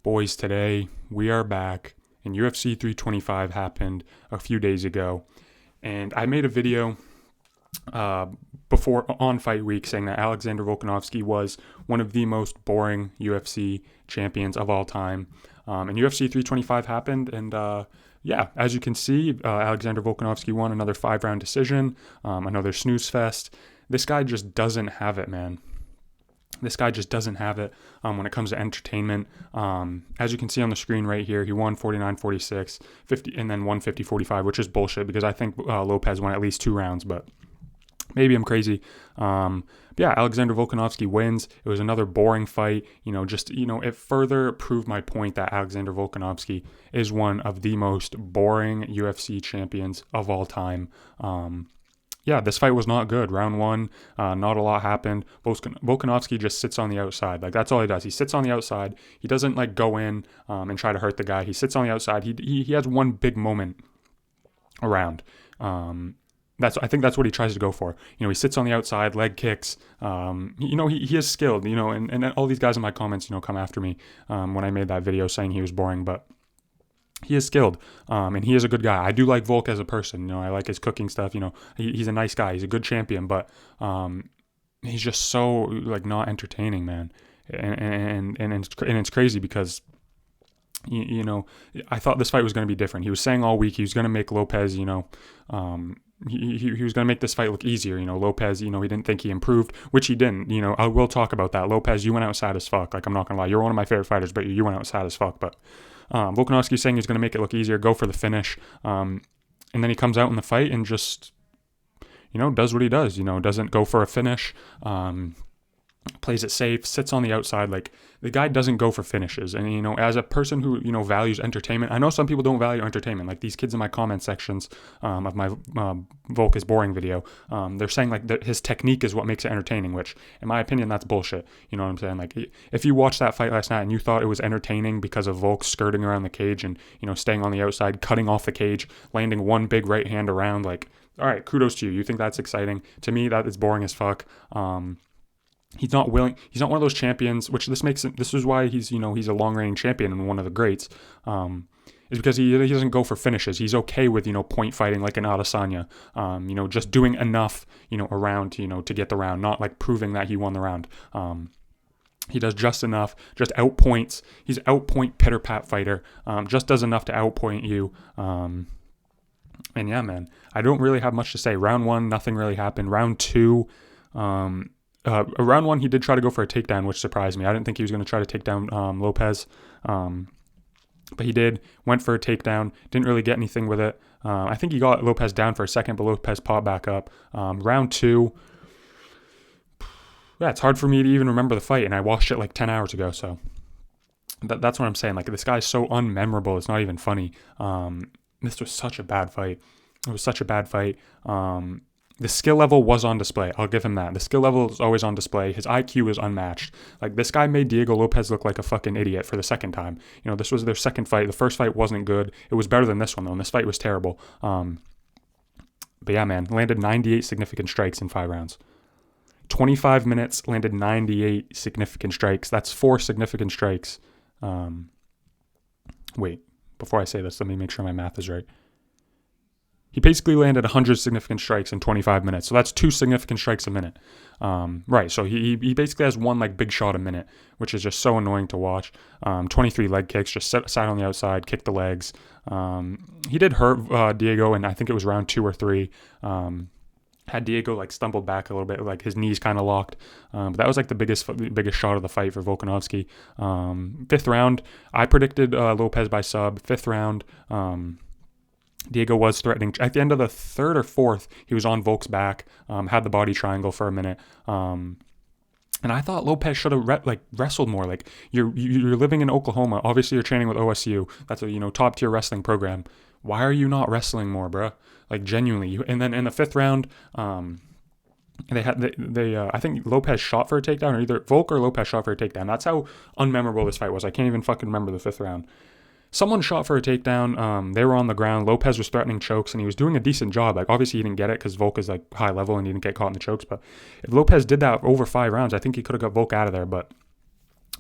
Boys, today we are back, and UFC 325 happened a few days ago, and I made a video before on fight week saying that Alexander Volkanovski was one of the most boring UFC champions of all time, and UFC 325 happened, and as you can see, Alexander Volkanovski won another 5-round decision, another snooze fest. This guy just doesn't have it, man. This guy just doesn't have it when it comes to entertainment. As you can see on the screen right here, he won 49-46, 50, and then won 50-45, which is bullshit because I think Lopes won at least 2 rounds, but maybe I'm crazy. Alexander Volkanovski wins. It was another boring fight. It further proved my point that Alexander Volkanovski is one of the most boring UFC champions of all time. This fight was not good. Round 1, not a lot happened. Volkanovski just sits on the outside. That's all he does. He sits on the outside. He doesn't go in and try to hurt the guy. He sits on the outside. He has one big moment around. I think that's what he tries to go for. He sits on the outside, leg kicks. He is skilled. And all these guys in my comments, come after me when I made that video saying he was boring, but he is skilled, and he is a good guy. I do like Volk as a person. I like his cooking stuff. He's a nice guy. He's a good champion, but he's just so not entertaining, man. And it's crazy because I thought this fight was going to be different. He was saying all week he was going to make Lopes, he was going to make this fight look easier. Lopes, he didn't think he improved, which he didn't. I will talk about that. Lopes, you went out sad as fuck. I'm not going to lie. You're one of my favorite fighters, but you went out sad as fuck. But Volkanovski's saying he's going to make it look easier, go for the finish. And then he comes out in the fight and just, does what he does. Doesn't go for a finish. Plays it safe, sits on the outside. The guy doesn't go for finishes. And, as a person who, values entertainment, I know some people don't value entertainment. These kids in my comment sections of my Volk is boring video, they're saying that his technique is what makes it entertaining, which in my opinion, that's bullshit. You know what I'm saying? If you watched that fight last night and you thought it was entertaining because of Volk skirting around the cage and, staying on the outside, cutting off the cage, landing one big right hand around, all right, kudos to you. You think that's exciting? To me, that is boring as fuck. He's not willing. He's not one of those champions, which this is why he's a long-reigning champion and one of the greats. Is because he doesn't go for finishes. He's okay with point fighting like an Adesanya. Just doing enough around to get the round, not proving that he won the round. He does just enough, just outpoints. He's an outpoint pitter-pat fighter. Just does enough to outpoint you. And yeah, man, I don't really have much to say. Round 1, nothing really happened. Round 2. Round 1, he did try to go for a takedown, which surprised me. I didn't think he was going to try to take down Lopes, but he did. Went for a takedown, didn't really get anything with it. I think he got Lopes down for a second, but Lopes popped back up. Round 2, it's hard for me to even remember the fight, and I watched it 10 hours ago, so that's what I'm saying. This guy's so unmemorable, it's not even funny. This was such a bad fight. It was such a bad fight. The skill level was on display. I'll give him that. The skill level is always on display. His IQ is unmatched. This guy made Diego Lopes look like a fucking idiot for the second time. This was their second fight. The first fight wasn't good. It was better than this one, though, and this fight was terrible. But yeah, man, landed 98 significant strikes in 5 rounds. 25 minutes, landed 98 significant strikes. That's 4 significant strikes. Wait, before I say this, let me make sure my math is right. He basically landed 100 significant strikes in 25 minutes. So that's 2 significant strikes a minute. Right, so he basically has one big shot a minute, which is just so annoying to watch. 23 leg kicks, just sat on the outside, kicked the legs. He did hurt Diego, and I think it was round 2 or 3. Had Diego stumbled back a little bit, his knees kind of locked. But that was the biggest shot of the fight for Volkanovski. 5th round, I predicted Lopes by sub. 5th round, Diego was threatening. At the end of the 3rd or 4th, he was on Volk's back, had the body triangle for a minute. And I thought Lopes should have wrestled more. You're living in Oklahoma. Obviously, you're training with OSU. That's a top tier wrestling program. Why are you not wrestling more, bro? Genuinely. And then in the 5th round, I think Lopes shot for a takedown, or either Volk or Lopes shot for a takedown. That's how unmemorable this fight was. I can't even fucking remember the 5th round. Someone shot for a takedown. They were on the ground. Lopes was threatening chokes, and he was doing a decent job. Obviously, he didn't get it because Volk is high level and he didn't get caught in the chokes. But if Lopes did that over 5 rounds, I think he could have got Volk out of there. But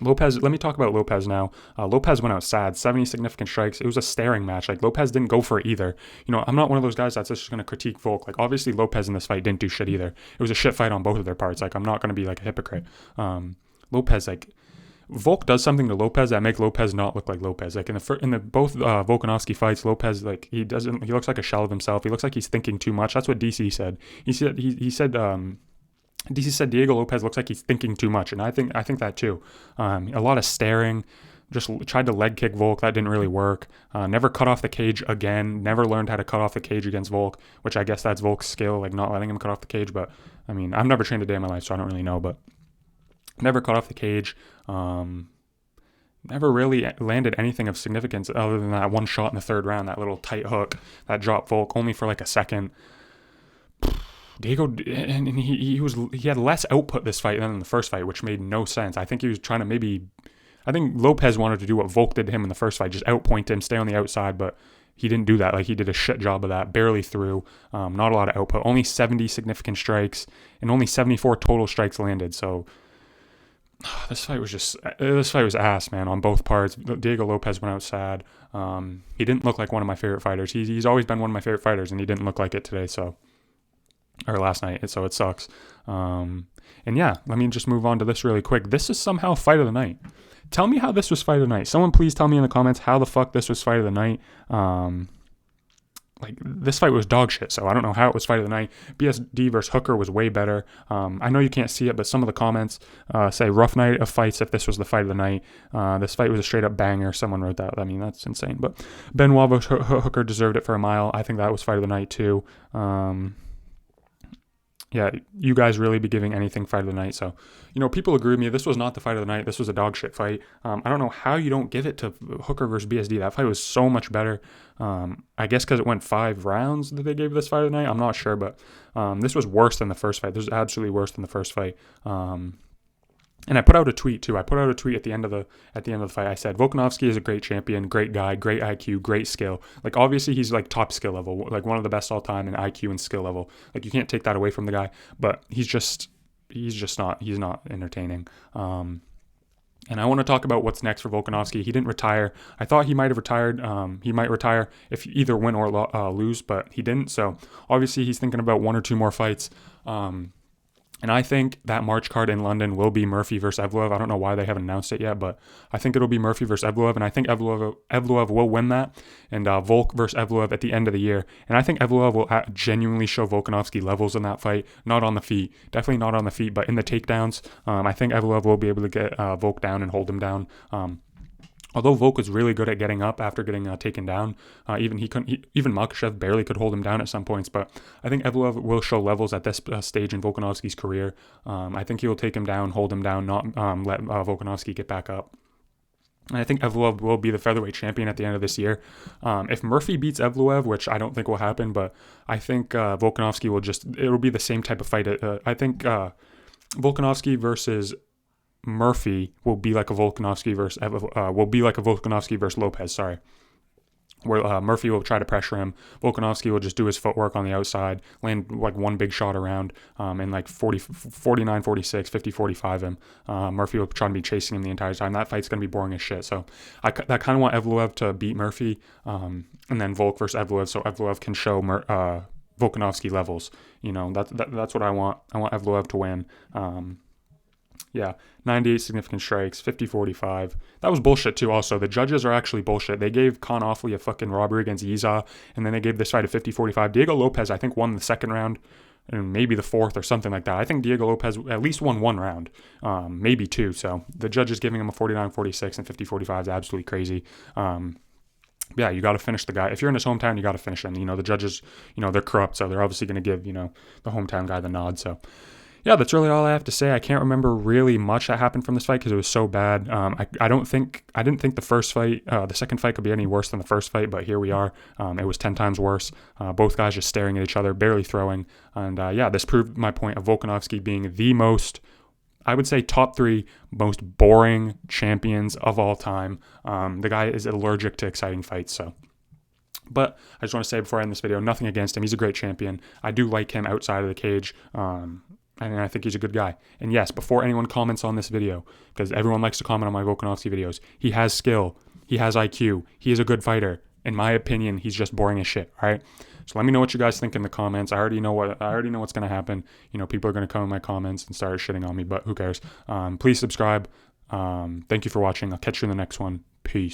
Lopes, let me talk about Lopes now. Lopes went out sad, 70 significant strikes. It was a staring match. Like, Lopes didn't go for it either. You know, I'm not one of those guys that's just going to critique Volk. Like, obviously, Lopes in this fight didn't do shit either. It was a shit fight on both of their parts. Like, I'm not going to be like a hypocrite. Lopes, like, Volk does something to Lopes that make Lopes not look like Lopes. Like, in the both Volkanovski fights, Lopes, like, he looks like a shell of himself. He looks like he's thinking too much. That's what DC said. He said DC said Diego Lopes looks like he's thinking too much, and I think that too. A lot of staring. Just tried to leg kick Volk. That didn't really work. Never cut off the cage again. Never learned how to cut off the cage against Volk, which I guess that's Volk's skill, like not letting him cut off the cage. But I mean, I've never trained a day in my life, so I don't really know. But never cut off the cage. Never really landed anything of significance other than that one shot in the third round, that little tight hook that dropped Volk only for like a second. Diego, and he had less output this fight than in the first fight, which made no sense. I think he was trying to I think Lopes wanted to do what Volk did to him in the first fight, just outpoint him, stay on the outside, but he didn't do that. Like, he did a shit job of that, barely threw, not a lot of output, only 70 significant strikes, and only 74 total strikes landed, so this fight was ass, man, on both parts. Diego Lopes went out sad. He didn't look like one of my favorite fighters. He's always been one of my favorite fighters, and he didn't look like it today, or last night, so it sucks. And yeah, let me just move on to this really quick. This is somehow fight of the night. Tell me how this was fight of the night. Someone please tell me in the comments how the fuck this was fight of the night. Like, this fight was dog shit, so I don't know how it was fight of the night. BSD versus Hooker was way better. I know you can't see it, but some of the comments say rough night of fights if this was the fight of the night. This fight was a straight up banger. Someone wrote that. I mean, that's insane. But Benoit versus Hooker deserved it for a mile. I think that was fight of the night too. Yeah, you guys really be giving anything fight of the night. So, you know, people agree with me. This was not the fight of the night. This was a dog shit fight. I don't know how you don't give it to Hooker versus BSD. That fight was so much better. I guess because it went 5 rounds that they gave this fight of the night. I'm not sure, but this was worse than the first fight. This was absolutely worse than the first fight. And I put out a tweet too. I put out a tweet at the end of the fight. I said Volkanovski is a great champion, great guy, great IQ, great skill. Like, obviously he's like top skill level, like one of the best all time in IQ and skill level. Like, you can't take that away from the guy, but he's not entertaining. And I want to talk about what's next for Volkanovski. He didn't retire. I thought he might have retired. He might retire if either win or lose, but he didn't. So obviously he's thinking about 1 or 2 more fights. And I think that March card in London will be Murphy versus Evloev. I don't know why they haven't announced it yet, but I think it'll be Murphy versus Evloev, and I think Evloev will win that, and Volk versus Evloev at the end of the year. And I think Evloev will genuinely show Volkanovski levels in that fight, not on the feet, definitely not on the feet, but in the takedowns. I think Evloev will be able to get Volk down and hold him down. Although Volk was really good at getting up after getting taken down, even Makhachev barely could hold him down at some points. But I think Evloev will show levels at this stage in Volkanovski's career. I think he will take him down, hold him down, not let Volkanovski get back up. And I think Evloev will be the featherweight champion at the end of this year. If Murphy beats Evloev, which I don't think will happen, but I think Volkanovski it'll be the same type of fight. I think Volkanovski versus Murphy will be like a Volkanovski versus Lopes. Sorry, where Murphy will try to pressure him. Volkanovski will just do his footwork on the outside, land like one big shot around, and like 49, 46, 50, 45 him. Murphy will try to be chasing him the entire time. That fight's going to be boring as shit. So I kind of want Evloev to beat Murphy, and then Volk versus Evloev, so Evloev can show Volkanovski levels. You know, that's what I want. I want Evloev to win. Yeah, 98 significant strikes, 50-45. That was bullshit too also. The judges are actually bullshit. They gave Khan Offley a fucking robbery against Yiza, and then they gave this fight a 50-45. Diego Lopes, I think, won the second round, and maybe the fourth or something like that. I think Diego Lopes at least won 1 round, maybe 2. So the judges giving him a 49-46 and 50-45 is absolutely crazy. Yeah, you got to finish the guy. If you're in his hometown, you got to finish him. You know, the judges, you know, they're corrupt, so they're obviously going to give, you know, the hometown guy the nod, so... Yeah, that's really all I have to say. I can't remember really much that happened from this fight because it was so bad. I didn't think the first fight, the second fight could be any worse than the first fight, but here we are. It was 10 times worse. Both guys just staring at each other, barely throwing. And yeah, this proved my point of Volkanovski being the most, I would say, top 3 most boring champions of all time. The guy is allergic to exciting fights, so... But I just want to say before I end this video, nothing against him. He's a great champion. I do like him outside of the cage. And I think he's a good guy. And yes, before anyone comments on this video, because everyone likes to comment on my Volkanovski videos, he has skill. He has IQ. He is a good fighter. In my opinion, he's just boring as shit. All right. So let me know what you guys think in the comments. I already know what's gonna happen. People are gonna come in my comments and start shitting on me, but who cares? Please subscribe. Thank you for watching. I'll catch you in the next one. Peace.